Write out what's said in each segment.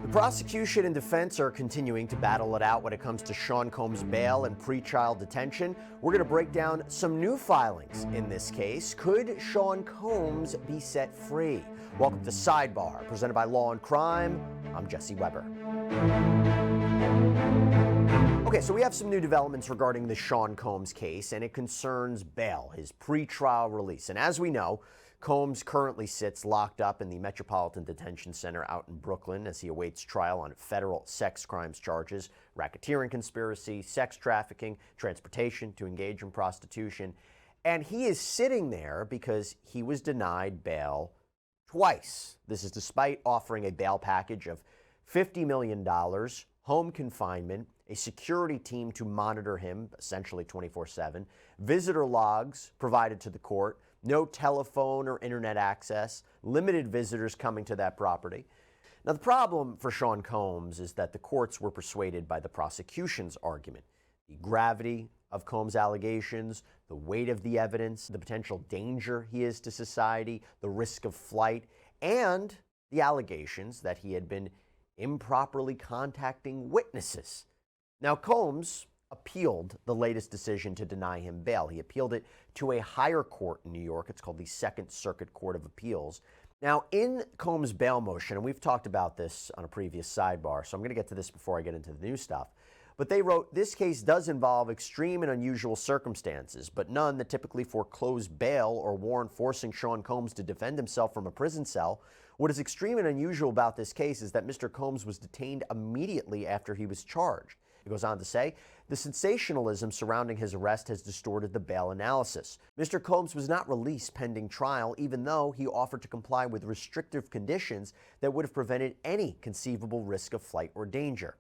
The prosecution and defense are continuing to battle it out when it comes to Sean Combs' bail and pretrial detention. We're going to break down some new filings in this case. Could Sean Combs be set free? Welcome to Sidebar, presented by Law&Crime. I'm Jesse Weber. Okay, so we have some new developments regarding the Sean Combs case, and it concerns bail, his pretrial release. And as we know, Combs currently sits locked up in the Metropolitan Detention Center out in Brooklyn as he awaits trial on federal sex crimes charges, racketeering conspiracy, sex trafficking, transportation to engage in prostitution. And he is sitting there because he was denied bail twice. This is despite offering a bail package of $50 million, home confinement, a security team to monitor him, essentially 24/7, visitor logs provided to the court, no telephone or internet access, limited visitors coming to that property. Now, the problem for Sean Combs is that the courts were persuaded by the prosecution's argument. The gravity of Combs' allegations, the weight of the evidence, the potential danger he is to society, the risk of flight, and the allegations that he had been improperly contacting witnesses. Now, Combs appealed the latest decision to deny him bail. He appealed it to a higher court in New York. It's called the Second Circuit Court of Appeals. Now, in Combs' bail motion, and we've talked about this on a previous sidebar, so I'm going to get to this before I get into the new stuff, but they wrote, this case does involve extreme and unusual circumstances, but none that typically foreclose bail or warrant forcing Sean Combs to defend himself from a prison cell. What is extreme and unusual about this case is that Mr. Combs was detained immediately after he was charged. It goes on to say, the sensationalism surrounding his arrest has distorted the bail analysis. Mr. Combs was not released pending trial, even though he offered to comply with restrictive conditions that would have prevented any conceivable risk of flight or danger.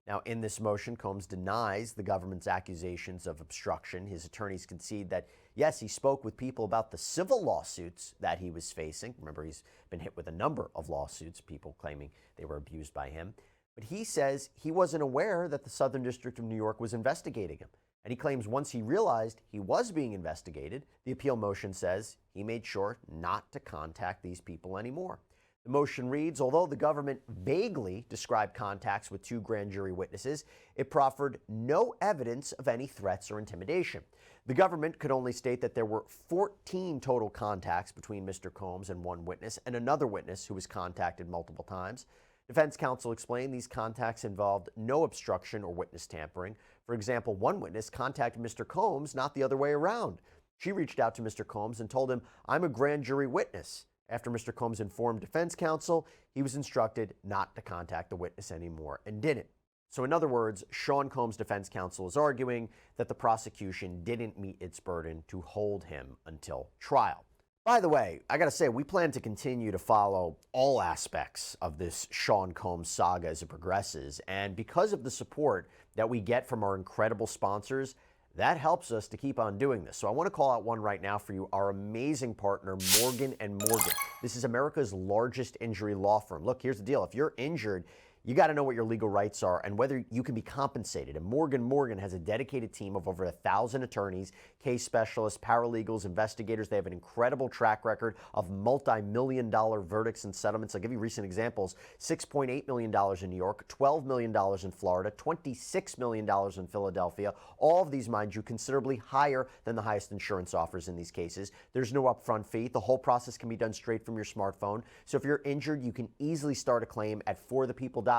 Now, in this motion, Combs denies the government's accusations of obstruction. His attorneys concede that, yes, he spoke with people about the civil lawsuits that he was facing. Remember, he's been hit with a number of lawsuits, people claiming they were abused by him. But he says he wasn't aware that the Southern District of New York was investigating him. And he claims once he realized he was being investigated, the appeal motion says he made sure not to contact these people anymore. The motion reads, although the government vaguely described contacts with two grand jury witnesses, it proffered no evidence of any threats or intimidation. The government could only state that there were 14 total contacts between Mr. Combs and one witness and another witness who was contacted multiple times. Defense counsel explained these contacts involved no obstruction or witness tampering. For example, one witness contacted Mr. Combs, not the other way around. She reached out to Mr. Combs and told him, I'm a grand jury witness. After Mr. Combs informed defense counsel, he was instructed not to contact the witness anymore and didn't. So in other words, Sean Combs' defense counsel is arguing that the prosecution didn't meet its burden to hold him until trial. By the way, I got to say, we plan to continue to follow all aspects of this Sean Combs saga as it progresses. And because of the support that we get from our incredible sponsors, that helps us to keep on doing this. So I want to call out one right now for you, our amazing partner, Morgan & Morgan. This is America's largest injury law firm. Look, here's the deal. If you're injured, you got to know what your legal rights are and whether you can be compensated. And Morgan has a dedicated team of over 1,000 attorneys, case specialists, paralegals, investigators. They have an incredible track record of multi-million-dollar verdicts and settlements. I'll give you recent examples. $6.8 million in New York, $12 million in Florida, $26 million in Philadelphia. All of these, mind you, considerably higher than the highest insurance offers in these cases. There's no upfront fee. The whole process can be done straight from your smartphone. So if you're injured, you can easily start a claim at forthepeople.com/LC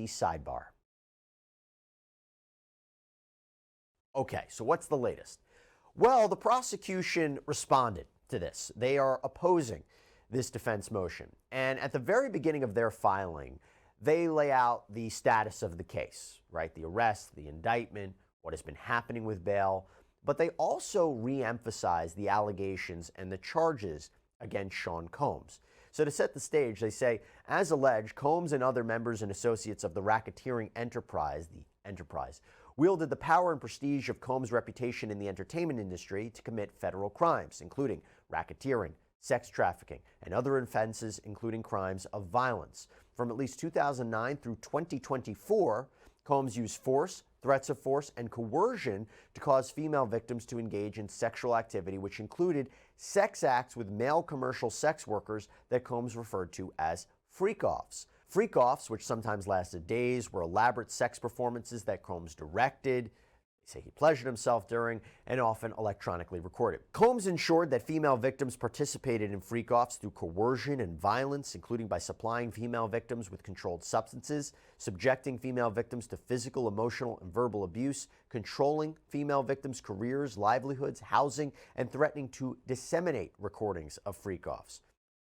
Sidebar. Okay, so what's the latest? Well, the prosecution responded to this. They are opposing this defense motion. And at the very beginning of their filing, they lay out the status of the case, right? The arrest, the indictment, what has been happening with bail. But they also re-emphasize the allegations and the charges against Sean Combs. So to set the stage, they say, as alleged, Combs and other members and associates of the racketeering enterprise, wielded the power and prestige of Combs' reputation in the entertainment industry to commit federal crimes, including racketeering, sex trafficking, and other offenses, including crimes of violence. From at least 2009 through 2024, Combs used force, threats of force, and coercion to cause female victims to engage in sexual activity, which included sex acts with male commercial sex workers that Combs referred to as freak-offs. Freak-offs, which sometimes lasted days, were elaborate sex performances that Combs directed, they say he pleasured himself during, and often electronically recorded. Combs ensured that female victims participated in freak-offs through coercion and violence, including by supplying female victims with controlled substances, subjecting female victims to physical, emotional, and verbal abuse, controlling female victims' careers, livelihoods, housing, and threatening to disseminate recordings of freak-offs.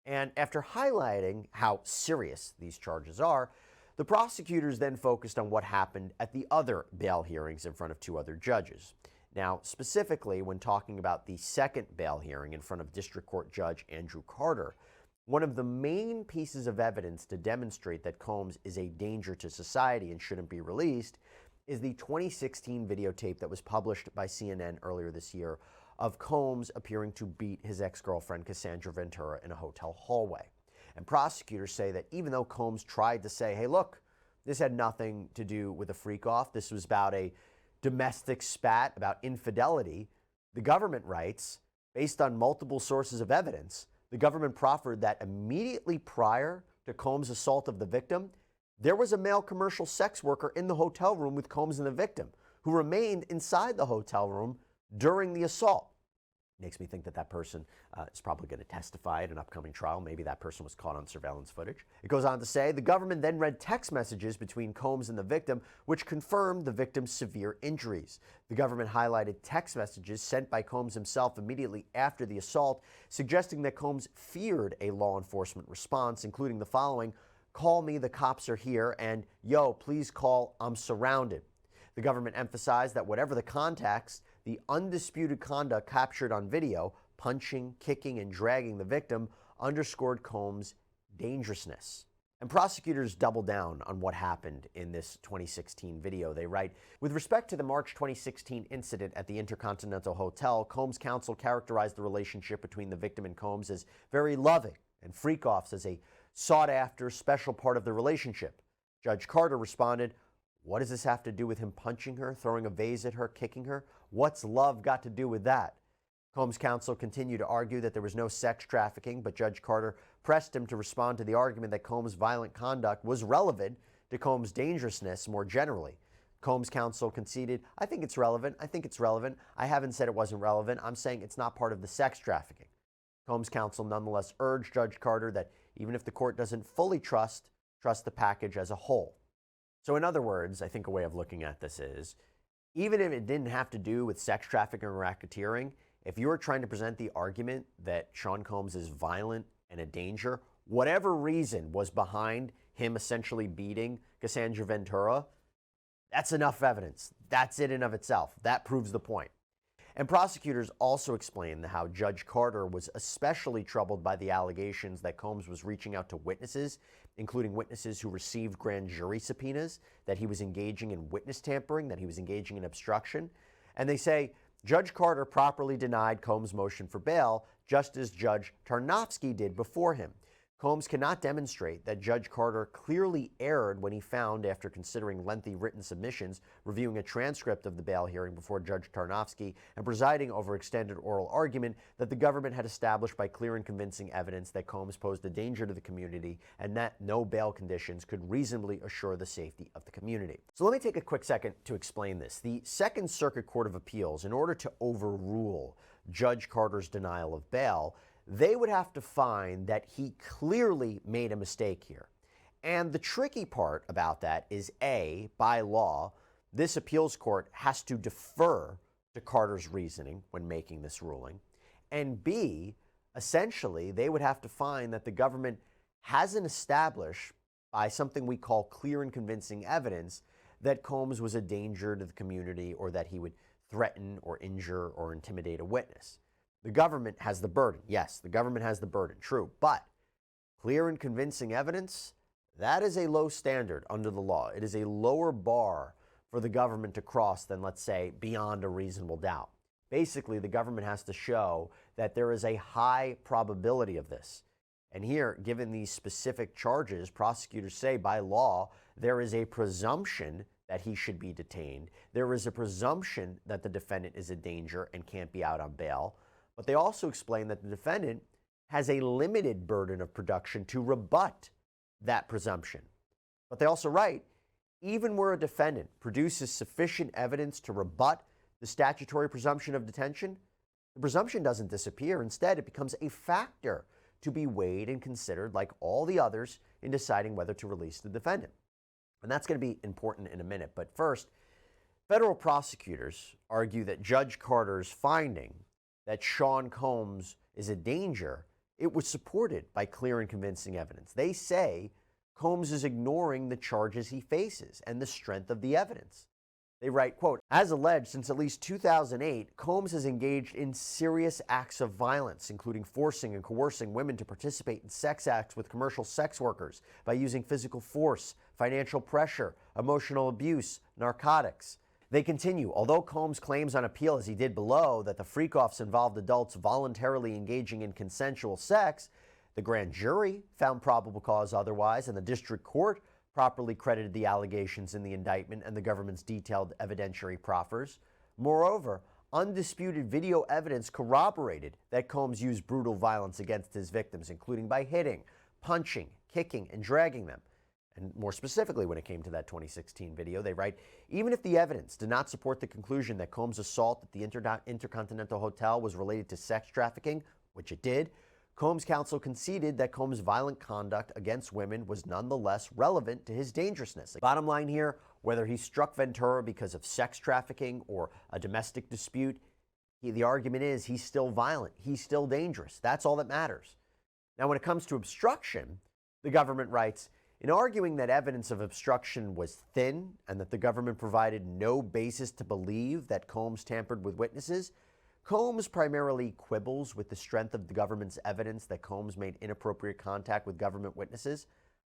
And after highlighting how serious these charges are, the prosecutors then focused on what happened at the other bail hearings in front of two other judges. Now, specifically, when talking about the second bail hearing in front of District Court Judge Andrew Carter, one of the main pieces of evidence to demonstrate that Combs is a danger to society and shouldn't be released is the 2016 videotape that was published by CNN earlier this year of Combs appearing to beat his ex-girlfriend Cassandra Ventura in a hotel hallway. And prosecutors say that even though Combs tried to say, hey, look, this had nothing to do with a freak-off, this was about a domestic spat, about infidelity, the government writes, based on multiple sources of evidence, the government proffered that immediately prior to Combs' assault of the victim, there was a male commercial sex worker in the hotel room with Combs and the victim, who remained inside the hotel room during the assault. Makes me think that that person is probably going to testify at an upcoming trial. Maybe that person was caught on surveillance footage. It goes on to say, the government then read text messages between Combs and the victim, which confirmed the victim's severe injuries. The government highlighted text messages sent by Combs himself immediately after the assault, suggesting that Combs feared a law enforcement response, including the following: call me, the cops are here, and yo, please call, I'm surrounded. The government emphasized that whatever the context, the undisputed conduct captured on video, punching, kicking, and dragging the victim, underscored Combs' dangerousness. And prosecutors double down on what happened in this 2016 video. They write, with respect to the March 2016 incident at the Intercontinental Hotel, Combs' counsel characterized the relationship between the victim and Combs as very loving, and freak-offs as a sought-after special part of the relationship. Judge Carter responded, what does this have to do with him punching her, throwing a vase at her, kicking her? What's love got to do with that? Combs' counsel continued to argue that there was no sex trafficking, but Judge Carter pressed him to respond to the argument that Combs' violent conduct was relevant to Combs' dangerousness more generally. Combs' counsel conceded, I think it's relevant. I haven't said it wasn't relevant. I'm saying it's not part of the sex trafficking. Combs' counsel nonetheless urged Judge Carter that even if the court doesn't fully trust the package as a whole. So in other words, I think a way of looking at this is, even if it didn't have to do with sex trafficking or racketeering, if you were trying to present the argument that Sean Combs is violent and a danger, whatever reason was behind him essentially beating Cassandra Ventura, that's enough evidence. That's it in of itself. That proves the point. And prosecutors also explained how Judge Carter was especially troubled by the allegations that Combs was reaching out to witnesses, including witnesses who received grand jury subpoenas, that he was engaging in witness tampering, that he was engaging in obstruction. And they say Judge Carter properly denied Combs' motion for bail, just as Judge Tarnofsky did before him. Combs cannot demonstrate that Judge Carter clearly erred when he found, after considering lengthy written submissions, reviewing a transcript of the bail hearing before Judge Tarnofsky, and presiding over extended oral argument, that the government had established by clear and convincing evidence that Combs posed a danger to the community and that no bail conditions could reasonably assure the safety of the community. So let me take a quick second to explain this. The Second Circuit Court of Appeals, in order to overrule Judge Carter's denial of bail, they would have to find that he clearly made a mistake here. And the tricky part about that is, A, by law, this appeals court has to defer to Carter's reasoning when making this ruling. And B, essentially, they would have to find that the government hasn't established, by something we call clear and convincing evidence, that Combs was a danger to the community or that he would threaten or injure or intimidate a witness. The government has the burden. Yes, the government has the burden, true. But clear and convincing evidence, that is a low standard under the law. It is a lower bar for the government to cross than, let's say, beyond a reasonable doubt. Basically, the government has to show that there is a high probability of this. And here, given these specific charges, prosecutors say by law, there is a presumption that he should be detained. There is a presumption that the defendant is a danger and can't be out on bail. But they also explain that the defendant has a limited burden of production to rebut that presumption. But they also write, even where a defendant produces sufficient evidence to rebut the statutory presumption of detention, the presumption doesn't disappear. Instead, it becomes a factor to be weighed and considered like all the others in deciding whether to release the defendant. And that's going to be important in a minute. But first, federal prosecutors argue that Judge Carter's finding that Sean Combs is a danger, it was supported by clear and convincing evidence. They say Combs is ignoring the charges he faces and the strength of the evidence. They write, quote, as alleged, since at least 2008, Combs has engaged in serious acts of violence, including forcing and coercing women to participate in sex acts with commercial sex workers by using physical force, financial pressure, emotional abuse, narcotics. They continue, although Combs claims on appeal, as he did below, that the freak-offs involved adults voluntarily engaging in consensual sex, the grand jury found probable cause otherwise, and the district court properly credited the allegations in the indictment and the government's detailed evidentiary proffers. Moreover, undisputed video evidence corroborated that Combs used brutal violence against his victims, including by hitting, punching, kicking, and dragging them. And more specifically, when it came to that 2016 video, they write, even if the evidence did not support the conclusion that Combs' assault at the Intercontinental Hotel was related to sex trafficking, which it did, Combs' counsel conceded that Combs' violent conduct against women was nonetheless relevant to his dangerousness. Bottom line here, whether he struck Ventura because of sex trafficking or a domestic dispute, the argument is he's still violent, he's still dangerous. That's all that matters. Now, when it comes to obstruction, the government writes, in arguing that evidence of obstruction was thin and that the government provided no basis to believe that Combs tampered with witnesses, Combs primarily quibbles with the strength of the government's evidence that Combs made inappropriate contact with government witnesses,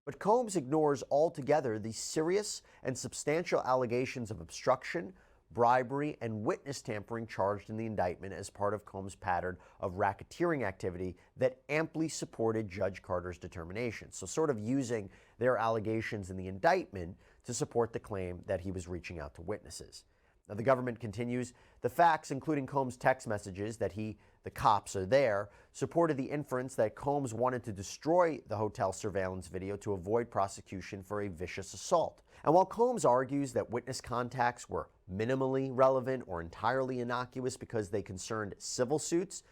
but Combs ignores altogether the serious and substantial allegations of obstruction, bribery, and witness tampering charged in the indictment as part of Combs' pattern of racketeering activity that amply supported Judge Carter's determination. So sort of using their allegations in the indictment to support the claim that he was reaching out to witnesses. Now, the government continues, the facts, including Combs' text messages that the cops are there, supported the inference that Combs wanted to destroy the hotel surveillance video to avoid prosecution for a vicious assault. And while Combs argues that witness contacts were minimally relevant or entirely innocuous because they concerned civil suits,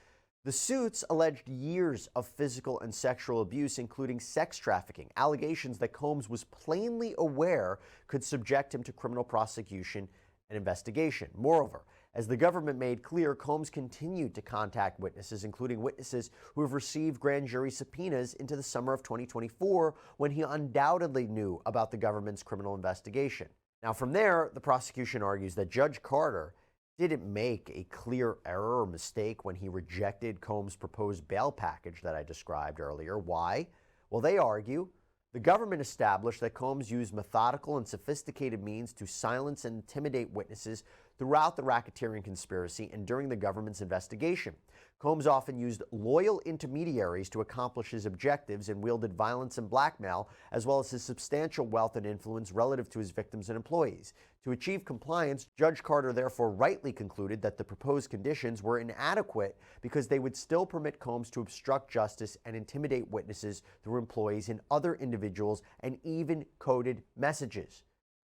the suits alleged years of physical and sexual abuse, including sex trafficking, allegations that Combs was plainly aware could subject him to criminal prosecution and investigation. Moreover, as the government made clear, Combs continued to contact witnesses, including witnesses who have received grand jury subpoenas into the summer of 2024, when he undoubtedly knew about the government's criminal investigation. Now, from there, the prosecution argues that Judge Carter didn't make a clear error or mistake when he rejected Combs' proposed bail package that I described earlier. Why? Well, they argue the government established that Combs used methodical and sophisticated means to silence and intimidate witnesses throughout the racketeering conspiracy and during the government's investigation. Combs often used loyal intermediaries to accomplish his objectives and wielded violence and blackmail, as well as his substantial wealth and influence relative to his victims and employees. To achieve compliance, Judge Carter therefore rightly concluded that the proposed conditions were inadequate because they would still permit Combs to obstruct justice and intimidate witnesses through employees and other individuals and even coded messages.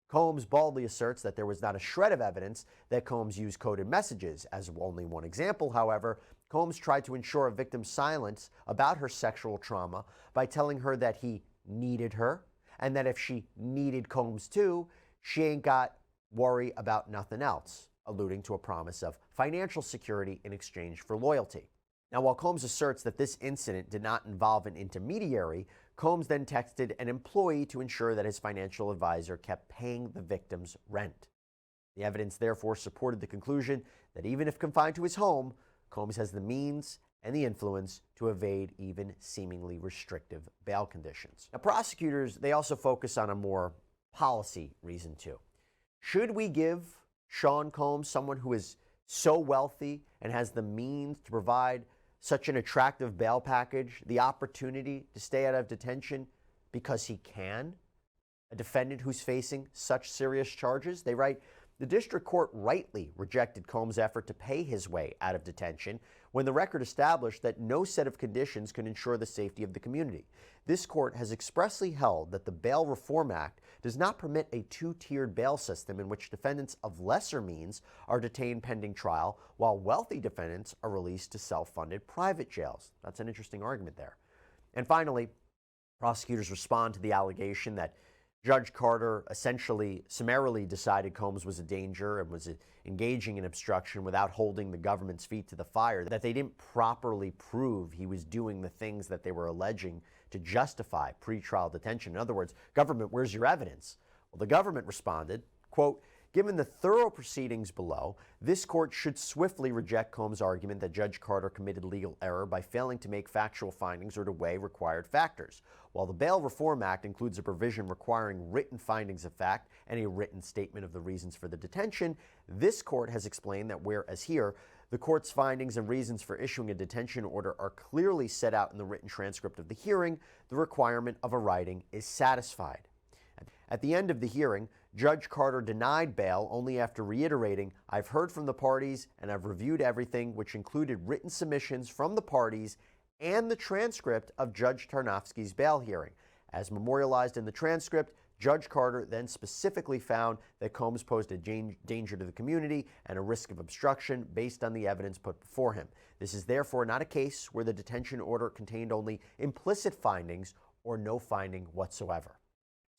Combs baldly asserts that there was not a shred of evidence that Combs used coded messages. As only one example, however, Combs tried to ensure a victim's silence about her sexual trauma by telling her that he needed her and that if she needed Combs too, she ain't got worry about nothing else, alluding to a promise of financial security in exchange for loyalty. Now, while Combs asserts that this incident did not involve an intermediary, Combs then texted an employee to ensure that his financial advisor kept paying the victim's rent. The evidence therefore supported the conclusion that even if confined to his home, Combs has the means and the influence to evade even seemingly restrictive bail conditions. Now, prosecutors, they also focus on a more policy reason too. Should we give Sean Combs, someone who is so wealthy and has the means to provide such an attractive bail package, the opportunity to stay out of detention because he can? A defendant who's facing such serious charges? They write, The district court rightly rejected Combs' effort to pay his way out of detention when the record established that no set of conditions can ensure the safety of the community. This court has expressly held that the Bail Reform Act does not permit a two-tiered bail system in which defendants of lesser means are detained pending trial, while wealthy defendants are released to self-funded private jails. That's an interesting argument there. And finally, prosecutors respond to the allegation that Judge Carter essentially summarily decided Combs was a danger and was engaging in obstruction without holding the government's feet to the fire, that they didn't properly prove he was doing the things that they were alleging to justify pretrial detention. In other words, government, where's your evidence? Well, the government responded, quote, "Given the thorough proceedings below, this court should swiftly reject Combs' argument that Judge Carter committed legal error by failing to make factual findings or to weigh required factors. While the Bail Reform Act includes a provision requiring written findings of fact and a written statement of the reasons for the detention, this court has explained that whereas here, the court's findings and reasons for issuing a detention order are clearly set out in the written transcript of the hearing, the requirement of a writing is satisfied." At the end of the hearing, Judge Carter denied bail only after reiterating, "I've heard from the parties and I've reviewed everything," which included written submissions from the parties and the transcript of Judge Tarnofsky's bail hearing. As memorialized in the transcript, Judge Carter then specifically found that Combs posed a danger to the community and a risk of obstruction based on the evidence put before him. This is therefore not a case where the detention order contained only implicit findings or no finding whatsoever.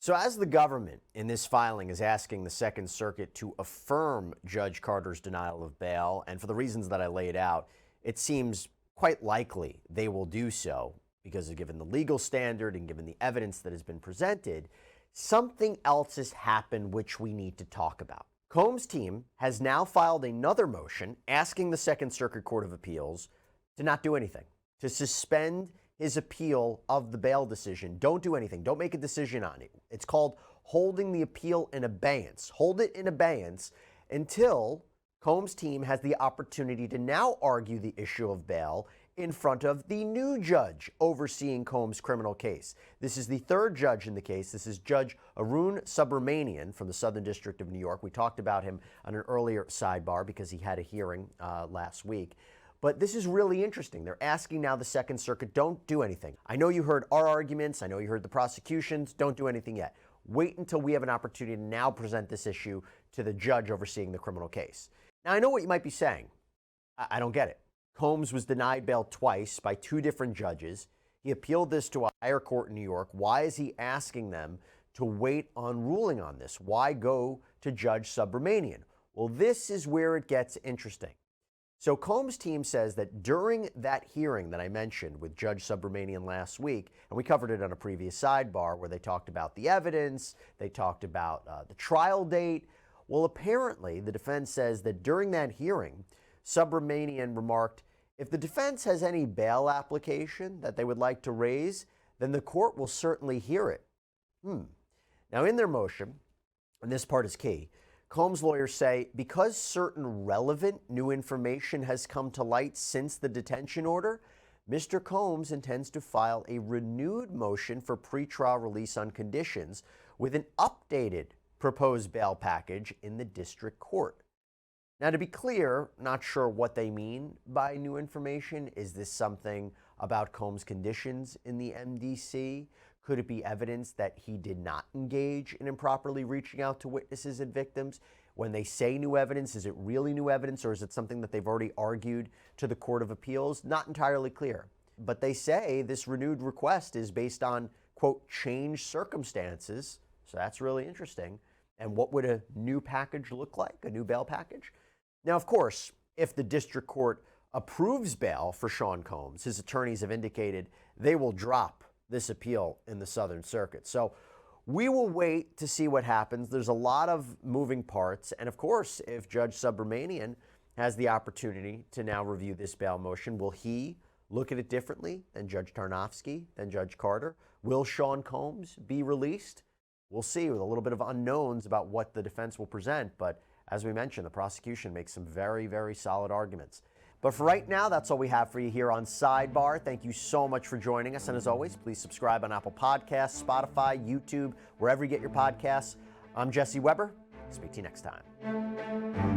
So as the government in this filing is asking the Second Circuit to affirm Judge Carter's denial of bail, and for the reasons that I laid out, it seems quite likely they will do so because given the legal standard and given the evidence that has been presented, something else has happened which we need to talk about. Combs' team has now filed another motion asking the Second Circuit Court of Appeals to not do anything, to suspend his appeal of the bail decision. Don't do anything. Don't make a decision on it. It's called holding the appeal in abeyance. Hold it in abeyance until Combs' team has the opportunity to now argue the issue of bail in front of the new judge overseeing Combs' criminal case. This is the third judge in the case. This is Judge Arun Subramanian from the Southern District of New York. We talked about him on an earlier sidebar because he had a hearing last week. But this is really interesting. They're asking now the Second Circuit, don't do anything. I know you heard our arguments. I know you heard the prosecutions. Don't do anything yet. Wait until we have an opportunity to now present this issue to the judge overseeing the criminal case. Now, I know what you might be saying. I don't get it. Combs was denied bail twice by two different judges. He appealed this to a higher court in New York. Why is he asking them to wait on ruling on this? Why go to Judge Subramanian? Well, this is where it gets interesting. So Combs' team says that during that hearing that I mentioned with Judge Subramanian last week, and we covered it on a previous sidebar where they talked about the evidence, they talked about the trial date. Well, apparently the defense says that during that hearing, Subramanian remarked, "If the defense has any bail application that they would like to raise, then the court will certainly hear it." Now in their motion, and this part is key, Combs' lawyers say because certain relevant new information has come to light since the detention order, Mr. Combs intends to file a renewed motion for pretrial release on conditions with an updated proposed bail package in the district court. Now, to be clear, not sure what they mean by new information. Is this something about Combs' conditions in the MDC? Could it be evidence that he did not engage in improperly reaching out to witnesses and victims? When they say new evidence, is it really new evidence, or is it something that they've already argued to the Court of Appeals? Not entirely clear. But they say this renewed request is based on, quote, changed circumstances. So that's really interesting. And what would a new package look like, a new bail package? Now, of course, if the district court approves bail for Sean Combs, his attorneys have indicated they will drop this appeal in the Southern Circuit. So we will wait to see what happens. There's a lot of moving parts. And of course, if Judge Subramanian has the opportunity to now review this bail motion, will he look at it differently than Judge Tarnofsky, than Judge Carter? Will Sean Combs be released? We'll see, with a little bit of unknowns about what the defense will present. But as we mentioned, the prosecution makes some very, very solid arguments. But for right now, that's all we have for you here on Sidebar. Thank you so much for joining us. And as always, please subscribe on Apple Podcasts, Spotify, YouTube, wherever you get your podcasts. I'm Jesse Weber. Speak to you next time.